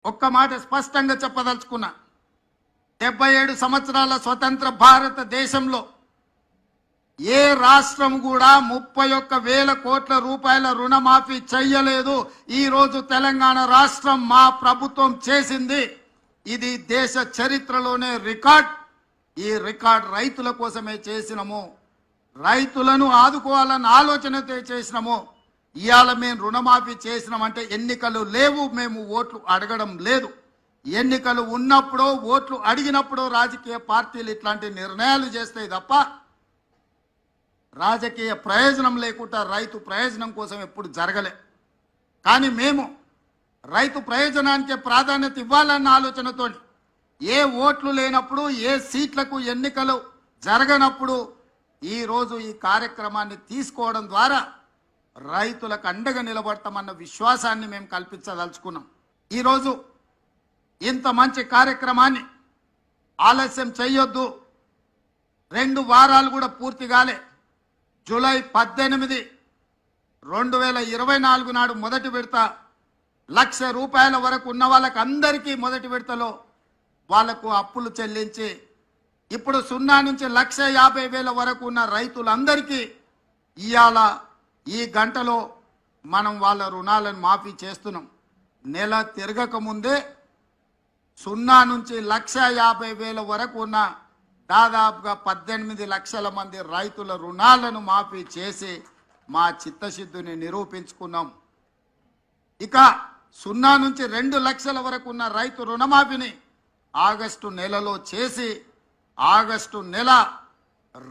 ఒక్క మాట స్పష్టంగా చెప్పదలుచుకున్నా. 77 సంవత్సరాల స్వతంత్ర భారతదేశంలో ఏ రాష్ట్రం కూడా 31,000 కోట్ల రూపాయల రుణమాఫీ చెయ్యలేదు. ఈ రోజు తెలంగాణ రాష్ట్రం మా ప్రభుత్వం చేసింది. ఇది దేశ చరిత్రలోనే రికార్డ్. ఈ రికార్డ్ రైతుల కోసమే చేసినము, రైతులను ఆదుకోవాలన్న ఆలోచనతో చేసినము. ఇవాళ మేము రుణమాఫీ చేసినామంటే ఎన్నికలు లేవు, మేము ఓట్లు అడగడం లేదు. ఎన్నికలు ఉన్నప్పుడు ఓట్లు అడిగినప్పుడు రాజకీయ పార్టీలు ఇట్లాంటి నిర్ణయాలు చేస్తాయి తప్ప రాజకీయ ప్రయోజనం లేకుండా రైతు ప్రయోజనం కోసం ఎప్పుడు జరగలే. కానీ మేము రైతు ప్రయోజనానికి ప్రాధాన్యత ఇవ్వాలన్న ఆలోచనతో ఏ ఓట్లు లేనప్పుడు, ఏ సీట్లకు ఎన్నికలు జరగనప్పుడు ఈరోజు ఈ కార్యక్రమాన్ని తీసుకోవడం ద్వారా రైతులకు అండగా నిలబడతామన్న విశ్వాసాన్ని మేము కల్పించదలుచుకున్నాం. ఈరోజు ఇంత మంచి కార్యక్రమాన్ని ఆలస్యం చేయొద్దు. 2 వారాలు కూడా పూర్తి కాలే. జూలై 18, 2024 నాడు మొదటి విడత 1,00,000 రూపాయల వరకు ఉన్న వాళ్ళకి అందరికీ మొదటి విడతలో వాళ్లకు అప్పులు చెల్లించి ఇప్పుడు 0 నుంచి 1,50,000 వరకు ఉన్న రైతులందరికీ ఇవాళ ఈ గంటలో మనం వాళ్ళ రుణాలను మాఫీ చేస్తున్నాం. నెల తిరగక ముందే 0 నుంచి 1,50,000 వరకు ఉన్న దాదాపుగా 18 లక్షల మంది రైతుల రుణాలను మాఫీ చేసి మా చిత్తశుద్ధిని నిరూపించుకున్నాం. ఇక 0 నుంచి 2 లక్షల వరకు ఉన్న రైతు రుణమాఫీని ఆగస్టు నెలలో చేసి ఆగస్టు నెల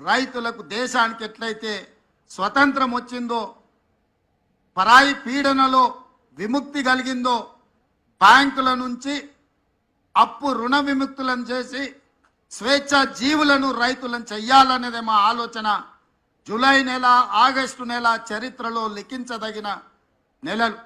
రైతులకు దేశానికి ఎట్లయితే స్వతంత్రం వచ్చిందో, పరాయి పీడనలో విముక్తి కలిగిందో, బ్యాంకుల నుంచి అప్పు రుణ విముక్తులను చేసి స్వేచ్ఛ జీవులను రైతులను చెయ్యాలనేదే మా ఆలోచన. జూలై నెల, ఆగస్టు నెల చరిత్రలో లిఖించదగిన నెలలు.